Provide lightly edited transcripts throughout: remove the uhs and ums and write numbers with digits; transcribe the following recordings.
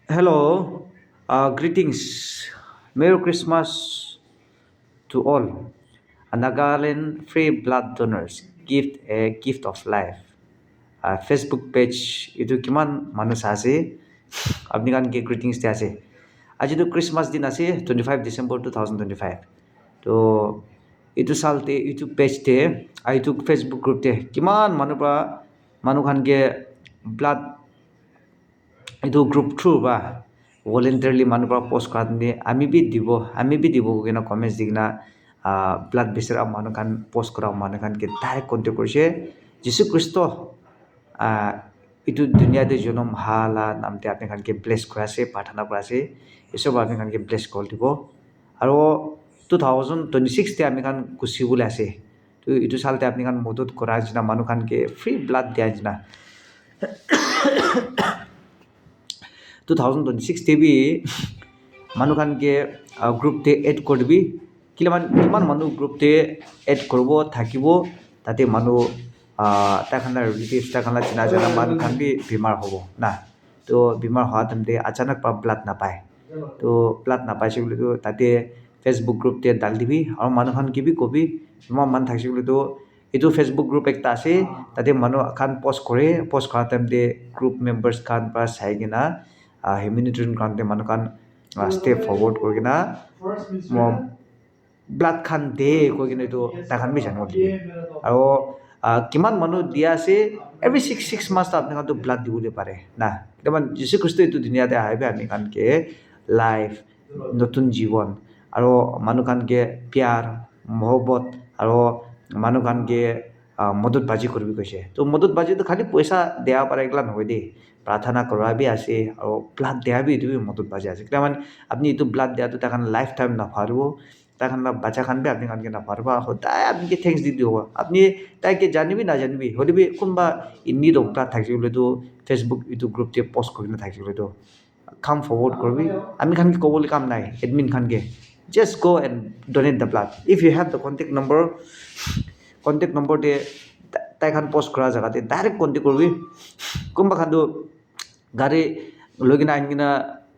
Hello, greetings. Merry Christmas to all. A Nagaland Free Blood Donors gift a gift of life. Facebook page itu kiman মানুষ আছে আপনি কান কে greetings তে আছে আজি তো ক্রিসমাস দিন আছে 25 ডিসেম্বর 2025 তো itu salte YouTube page te itu Facebook group te kiman manu pra manu khan ke blood itu group through ba voluntarily manu pra post kra ni আমি বি দিব কেন কমেন্টস দিগনা ব্লাড বিচৰা মানুহ খান post কৰা মানুহ খান K direct contact কৰিছে যীশু খ্ৰীষ্ট ইটো দুনিয়াতে জনম হালা নামতে আপনি খানকে ব্লেস কৰা আছে প্ৰাৰ্থনা কৰা আছে এসব আপনি খানকে ব্লেস কল দিব আৰু 2026 তে আমি খান কুচিবলৈ আছে তো ইটো সালতে আপনি খান মদত কৰা যিনা মানুহ খানকে ফ্ৰী ব্লাড দিয়া যিনা 2026 তে বি মানুহ খানকে গ্ৰুপ তে এড কৰিবি কিমান মানুহ গ্ৰুপ তে এড কৰিব থাকিব তাতে মানুহ তাখানা ৰিলেটিভস তাখানা চিনা জানা মানুহ খান বি বেমাৰ হ'ব না তো বেমাৰ হোৱা তেন্তে আচানক ব্লাড নাপায় তো ব্লাড নাপাইছে বুলি তো তাতে ফেসবুক গ্ৰুপ তে ডাল দিবি আৰু মানুহ খান কি বি কবি মান থাকিছে বুলি তো এইটো ফেসবুক গ্ৰুপ একটা আছে তাতে মানুহ খান পোষ্ট কৰা তেন্তে গ্ৰুপ মেম্বাৰ্স খান পৰা চাই কিনা হিউমেনিটেৰিয়ান কাউন্টে মানুহ খান স্টেপ ফৰৱাৰ্ড কৰি কিনা ব্লাড খান দে কৈ কিনে এইটো তাখান বি জানিব দিবি আৰু কিমান মানুহ দিয়া আছে এভৰি 6 মান্থ আপনি খান তো ব্লাড দিবলৈ পাৰে না কিমান যীশু খ্ৰীষ্ট এইটো দুনিয়াতে আহিবে আমি খানকে লাইফ নতুন জীৱন আৰু মানুহ খানকে প্যাৰ মহব্বত আৰু মানুহ খানকে মদত বাজি কৰিবি কৈছে তো মদত বাজি তো খালি পইচা দিয়া পাৰে একলা নহয় দেই প্ৰাৰ্থনা কৰা বি আছে আৰু ব্লাড দিয়া বি এইটো মদত বাজি আছে কিমান আপনি এইটো ব্লাড দিয়াটো তাখান লাইফ টাইম নাপাৰিব তাখান বাচ্চা খান বি আপনি খানকে নাপাৰিব সদায় আপনি থেংকস দি দিব আপনি তাইকে জানিবি না জানিবি হলিবি কোনবা ইনি ডক্টৰ থাকিবলৈ তো ফেসবুক এইটো গ্ৰুপ তে পোষ্ট কৰি থাকিবলৈ তো কাম ফৰৱাৰ্ড কৰিবি আমি খানকে ক'বলৈ কাম নাই এডমিন খানকে just go and donate the blood if you have the contact number te তাই খান পোষ্ট কৰা জায়গাতে ডাইৰেক্ট কন্টেক্ট কৰিবি কোনবা খানটো গাড়ী লৈ কিনা আনি কিনা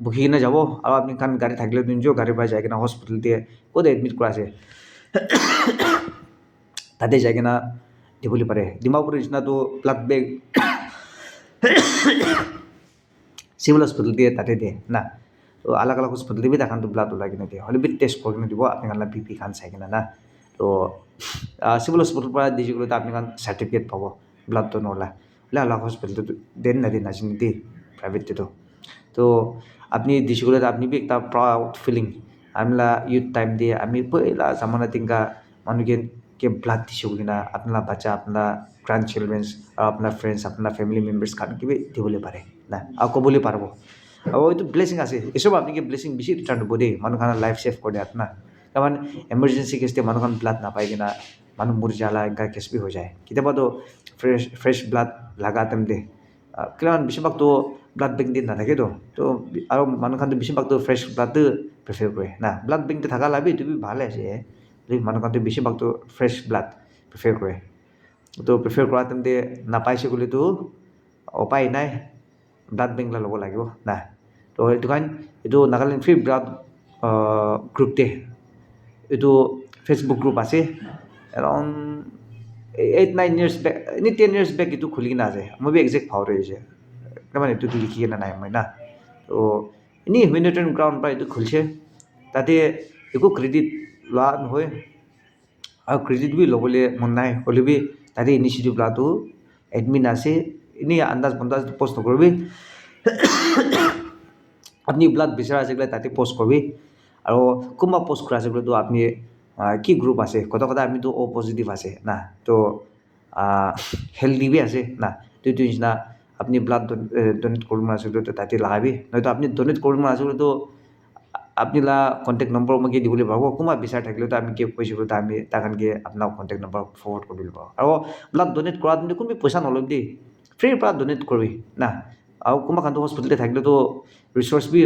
বহি কিনা যাব আৰু আপনি খান গাড়ী থাকিলে নিজ গাড়ী পৰা যায় কিনা হস্পিটেল তে ক'ত এডমিট কৰা আছে তাতে যায় কিনা দিবলৈ পাৰে ডিমাপুৰ নিচিনাটো ব্লাড বেগ সিভিল হস্পিটেল দিয়ে তাতে দিয়ে না তো আলাগ আলাগ হস্পিটেল দিবি তাখান তো ব্লাড ওলাই কিনে দিয়ে হলে বি টেষ্ট কৰি কিনে দিব আপনি খান বিপি খান চাই কিনা না তো সিভিল হস্পিটেল পৰা দি গ'লে আপনি খান সার্টিফিকেট পাব ব্লাড তো নলা আলাগ হস্পিটেল দেন না দিন নাচিনি দি প্রাইভেট তো তো আপনি দিছি গ'লে আপনি বি একটা প্রাউড ফিলিং আমলা ইউথ টাইম দিয়ে আমি পয়লা জামানা তিনকা মানুষকে के ब्लड दिसो किना अपना बच्चा अपना ग्रैंड चिल्ड्रंस और अपना फ्रेंड्स अपना फैमिली मेंबर्स खान के भी दिबले पारे ना आको बोले पारबो अब तो ब्लेसिंग আছে এসব আপনি কি ব্লেসিং বেশি রিটার্ন হবো দে মানুষ খানা লাইফ সেভ করে দেয় না কারণ এমার্জেন্সি কেসতে মানুষ খান ব্লাড না পায় কিনা মানুষ মরে जाला इनका केस भी हो जाए কিতাবা তো ফ্রেশ ব্লাড লাগাতেম দে কারণ বেশিরভাগ তো ব্লাড ব্যাংক দিন না থাকে তো আর মানুষ খান তো বেশিরভাগ তো ফ্রেশ ব্লাড প্রেফার করে না ব্লাড ব্যাংক থাকা লাভি তুমি ভালো আছে মানুহ খান তো বেশিরভাগ তো ফ্রেশ ব্লাড প্রেফার করে তো প্রেফার কৰা তেন্তে নাপাইছে বুলি তো উপায় নাই ব্লাড বেংক ল'ব লাগিব না তো এইটো কাৰণ এইটো নাগালেণ্ড ফ্ৰী ব্লাড গ্ৰুপ তে এইটো ফেসবুক গ্ৰুপ আছে এৰাউণ্ড 8-9 years back এনে 10 years back এইটো খুলি কিনা আছে মই বি একজেক্ট পাহৰি গৈছে তাৰমানে এইটো লিখি কিনা নাই মই না তো এনেই হিউমেনিটেৰিয়ান গ্ৰাউণ্ড পৰা এইটো খুলিছে তাতে একো ক্ৰেডিট লোৱা নহয় আৰু ক্ৰেডিট বি ল'বলৈ মন নাই হ'লে বি তাতে ইনিচিয়েটিভ লোৱাটো এডমিন আছে এনেই আন্দাজ বন্দাজ পোষ্ট নকৰিবি আপনি ব্লাড বিচাৰা আছে তাতে পোষ্ট কৰিবি আৰু কোনবা পোষ্ট কৰা আছে তো আপনি কি গ্ৰুপ আছে কথা আমি তো ও পজিটিভ আছে না তো হেলদি বি আছে না তো এইটো নিচিনা আপনি ব্লাড ডোনেট কৰিব আছে তো তাতে লাগাবি নয়তো আপনি ডোনেট কৰিব আছে তো আপনি লা কন্টেক্ট নম্বৰ মই দিবলৈ পাব কোনবা বিচাৰ থাকিলে তো আমি কি কৈছিলো তো আমি তাখানকে আপোনাৰ কন্টেক্ট নম্বৰ ফৰৱাৰ্ড কৰি দিব আৰু ব্লাড ডোনেট কৰা তুমি কোনবি পইচা নলব দেই ফ্ৰী পৰা ডোনেট কৰিবি না আৰু কোনবা খান হস্পিটেলতে থাকিলে তো ৰিসোৰ্স বি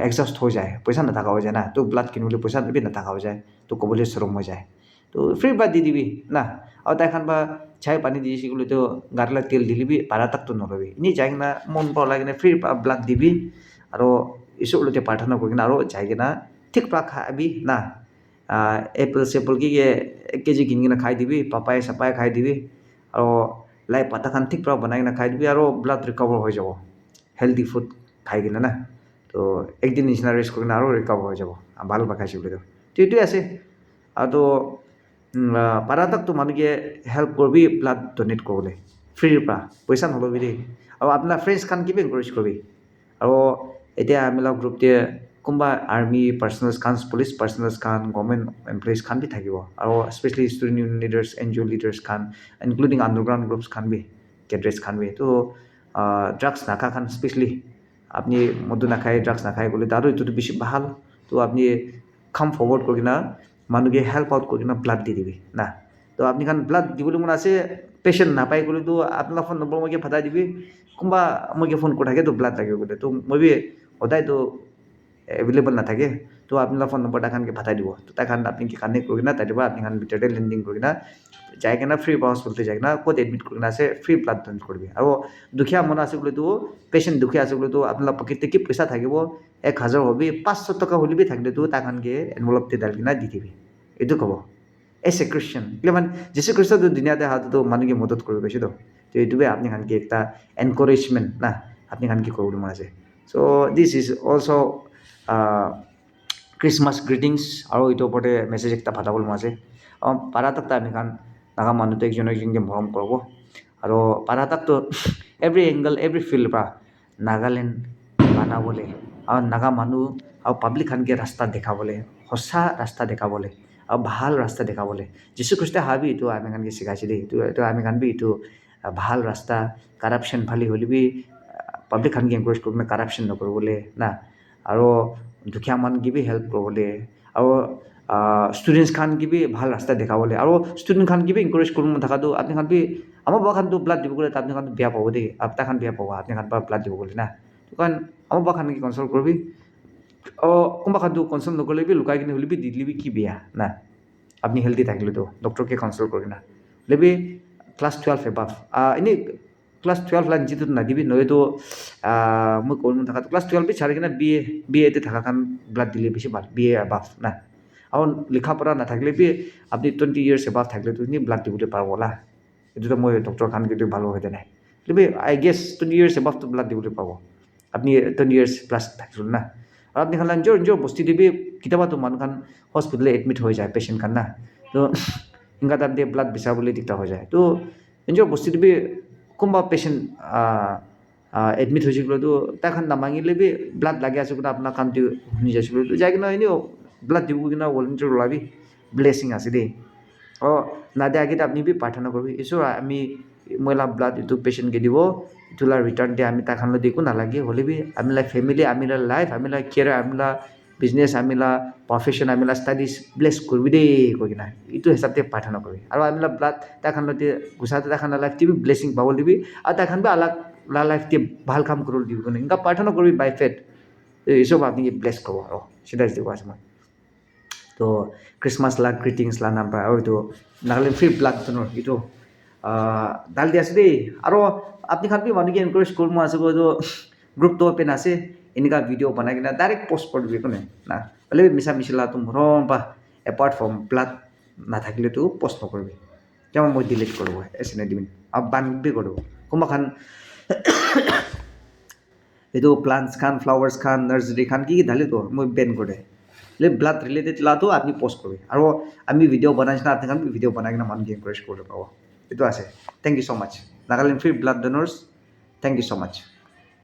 এক্সস্ট হৈ যায় পইচা নাথাকা হৈ যায় না তো ব্লাড কিনিবলৈ পইচা বি নাথাকা হৈ যায় তো ক'বলৈ শ্ৰম হৈ যায় তো ফ্ৰী পৰা দি দিবি না আৰু তাইখান বা চাই পানী দি দিছিলো তো গাড়ীলা তেল দিলিবি ভাড়া তাকতো নলবি এনেই যাই কিনা মন পৰা লাগি কিনে ফ্ৰী পৰা ব্লাড দিবি আৰু ঈশ্বৰ লগতে প্ৰাৰ্থনা কৰি কিনে আৰু যাই কিনে ঠিক পৰা খাবি না এপল চেপল কি এক কেজি কিনি কিনে খাই দিবি পাপাই চাপাই খাই দিবি আৰু লাই পাতা খান ঠিক পৰা বনাই কিনে খাই দিবি আৰু ব্লাড ৰিকভাৰ হৈ যাব হেল্ডি ফুড খাই কিনে না তো একদিন নিচিনা ৰেষ্ট কৰি কিনে আৰু ৰিকভাৰ হৈ যাব ভাল পাখাইছোঁ বুলি তো এইটোৱে আছে আৰু পাৰাতকতো মানুহকে হেল্প কৰিবি ব্লাড ডনেট কৰিবলৈ ফ্ৰীৰ পৰা পইচা নল'বি দেই আৰু আপোনাৰ ফ্ৰেণ্ডছ খান কিবা এনকাৰেজ কৰিবি আৰু এতিয়া আমিলা গ্ৰুপতে কোনোবা আৰ্মি পাৰ্চনেলছ খান পুলিচ পাৰ্চনেলছ খান গভৰ্ণমেণ্ট এমপ্লয়িজ খান বি থাকিব আৰু specially student union leaders N G O' leaders খান ইনক্লুডিং আণ্ডাৰগ্ৰাউণ্ড গ্ৰুপছ খান বি কেডৰেছ খান বি তো ড্ৰাগছ নাখা খান স্পেচিয়েলি আপনি মদু নাখায় ড্ৰাগছ নাখায় বলে তাৰো এইটোতো বেছি ভাল তো আপনি কাম ফৰৱাৰ্ড কৰি কিনে মানুহকে হেল্প আউট কৰি কিনে ব্লাড দি দিবি না তো আপনি খান ব্লাড দিবলৈ মন আছে পেচেণ্ট নাপায় গ'লেতো আপোনাৰ ফোন নম্বৰ মই ফাটাই দিবি কোনোবা মই ফোন কৰি থাকে তো ব্লাড লাগিব বোলে তো মই বি সদায়তো এভেইলেবল নাথাকে তো আপোনাৰ ফোন নম্বৰ তাখানকে ফাটাই দিব তো তাখান আপনি কি কানেক্ট কৰি কিনে তাইবা আপনি খান ভিতৰতে লেণ্ডিং কৰি কিনে যাই কিনে ফ্ৰী হস্পিটেলতে যাই কিনে ক'ত এডমিট কৰি কিনে আছে ফ্ৰী ব্লাড ডনেট কৰিবি আৰু দুখীয়া মানুহ আছে বোলেতো পেচেণ্ট দুখীয়া আছে বোলেতো আপোনাৰ পকেটতে কি পইচা থাকিব 1000 হবি 500 টকা হলিবি থাকিলেতো তাখানকে এনভেলপতে ডাল কিনে দি দিবি এইটো ক'ব এজ এ খ্ৰীষ্টিয়ান মানে যীশু খ্ৰীষ্টটো দুনিয়াতে হাততো মানুহকে মদত কৰিব গৈছে তো এইটোৱে আপনি খানকে একটা এনকাৰেজমেণ্ট না আপনি খানকে কৰিবলৈ মন আছে so' this is also' Christmas greetings আৰু এইটোৰ ওপৰতে মেছেজ একটা ফাটাবলৈ মন আছে পাৰাতকটা আমি খান নাগা মানুহটো একজন একজনকে মৰম কৰিব আৰু পাৰাতকটো এভৰি এংগল এভৰি ফিল্ড পৰা নাগালেণ্ড বনাবলৈ আৰু নাগা মানুহ আৰু পাব্লিক খানকে ৰাস্তা দেখাবলৈ সঁচা ৰাস্তা দেখাবলৈ আৰু ভাল ৰাস্তা দেখাবলৈ যীশু খ্ৰীষ্টে হাবি এইটো আমি খানকে শিকাইছে দেই এইটো আমি খান বি এইটো ভাল ৰাস্তা কাৰাপশ্যন ফালি হ'লে বি পাব্লিক খানকে এনকাৰেজ কৰিবলৈ কাৰাপশ্যন নকৰিবলৈ না আৰু দুখীয়া মানুহকে বি হেল্প কৰিবলৈ আৰু ষ্টুডেণ্টছ খানকে বি ভাল ৰাস্তা দেখাবলৈ আৰু ষ্টুডেণ্ট খানকে বি এনকাৰেজ কৰিব থকাটো আপুনি খান বি আমাৰ বা খানটো ব্লাড দিব গ'লে আপুনি খান বেয়া পাব দেই আপোনাৰ খান বেয়া পাব আপুনি খান পৰা ব্লাড দিব গ'লে না কাৰণ আমাৰ বা খানকে কনচাল্ট কৰিবি কোনোবা খানটো কনচাল্ট নকৰিলে বি লুকাই কিনে হ'লে বি দি দিবি কি বেয়া না আপনি হেল্ডি থাকিলেতো ডক্টৰকে কনচাল্ট কৰি না লেবি ক্লাছ 12 এবাভ এনেই ক্লাছ 12 লাইন যিটো নাদিবি নহয়তো মই কৰিব থকাটো ক্লাছ 12 বি চাৰি কিনে বি এতে থকা খান ব্লাড দিলে বেছি ভাল বি এ এবাভ না আৰু লিখা পঢ়া নাথাকিলে বি আপুনি 20 years এবাভ থাকিলেতো এনে ব্লাড দিবলৈ পাৰব না এইটোতো মই ডক্টৰ খান কিন্তু ভাল হৈ নাই লেবি আই গেছ 20 years এবাভটো ব্লাড দিবলৈ পাব আপনি 20 years প্লাছ থাকিছিল না আৰু আপনি খান নিজৰ বস্তু দিবি কেতিয়াবাতো মানুহ খান হস্পিটেলে এডমিট হৈ যায় পেচেণ্ট খান না তো ইনকা তাত দিয়ে ব্লাড বিচাৰিবলৈ দিগদাৰ হৈ যায় তো নিজৰ বস্তু দিবি কোনোবা পেচেণ্ট এডমিট হৈছে গ'লেতো তাখান নামাঙিলে বি ব্লাড লাগি আছে কিন্তু আপোনাৰ কামটো শুনি যাইছে গ'লেতো যাই কিনে এনেও ব্লাড দিব কিনে ভলেণ্টিয়াৰ ওলাবি ব্লেছিং আছে দেই নাদে আগেতে আপনি বি প্ৰাৰ্থনা কৰিবি ঈশ্বৰ আমি মইলা ব্লাড এইটো পেচেণ্টকে দিব এইটোলা ৰিটাৰ্ণ দিয়ে আমি তাখানলৈ দি একো নালাগে হ'লে বি আমিলা ফেমিলি আমিলা লাইফ আমিলা কেয়াৰ আমিলা বিজনেছ আমিলা প্ৰফেশ্যন আমিলা ষ্টাডিজ ব্লেছ কৰিবি দেই কৈ কিনে এইটো হিচাপতে প্ৰাৰ্থনা কৰিবি আৰু আমিলা ব্লাড তাখানলৈ গুচাতে তাখান লাইফ দিবি ব্লেছিং পাব দিবি আৰু তাখান বি আলাগ লাইফ দিয়ে ভাল কাম কৰিব দিব কিনে এনেকুৱা প্ৰাৰ্থনা কৰিবি বাই ফেথ এইসব আপনি ব্লেছ কৰিব আৰু সেটাই দিব আছে মই তো খ্ৰীষ্টমাছ লাগ গ্ৰিটিংছ লা নাম্বাৰ আৰু এইটো নাগালেণ্ড ফ্ৰী ব্লাড ডনৰ এইটো ডাল দি আছে দেই আৰু আপনি খান বি মানুহকে এনকাৰেজ কৰিব আছে এইটো গ্ৰুপটো অপেন আছে এনেকুৱা ভিডিঅ' বনাই কিনে ডাইৰেক্ট পষ্ট কৰি দিবি কোনে না হ'লে মিছা মিছিলাটো মৰম বা এপাৰ্ট ফ্ৰম ব্লাড নাথাকিলেতো পষ্ট নকৰিবি তেওঁ মই ডিলিট কৰিব এচিনে দিম আৰু বান্ধি কৰিব কোনোবা খান এইটো প্লান্টছ খান ফ্লাৱাৰ্ছ খান নাৰ্চাৰী খান কি ঢালিতো মই বেন কৰি দে ব্লাড ৰিলেটেড লাটো আপনি পষ্ট কৰিবি আৰু আমি ভিডিঅ' বনাইছে না আপুনি ভিডিঅ' বনাই কিনে মানুহকে এনকাৰেজ কৰিব পাব এইটো আছে thank you so' much Nagaland free blood donors thank you so' much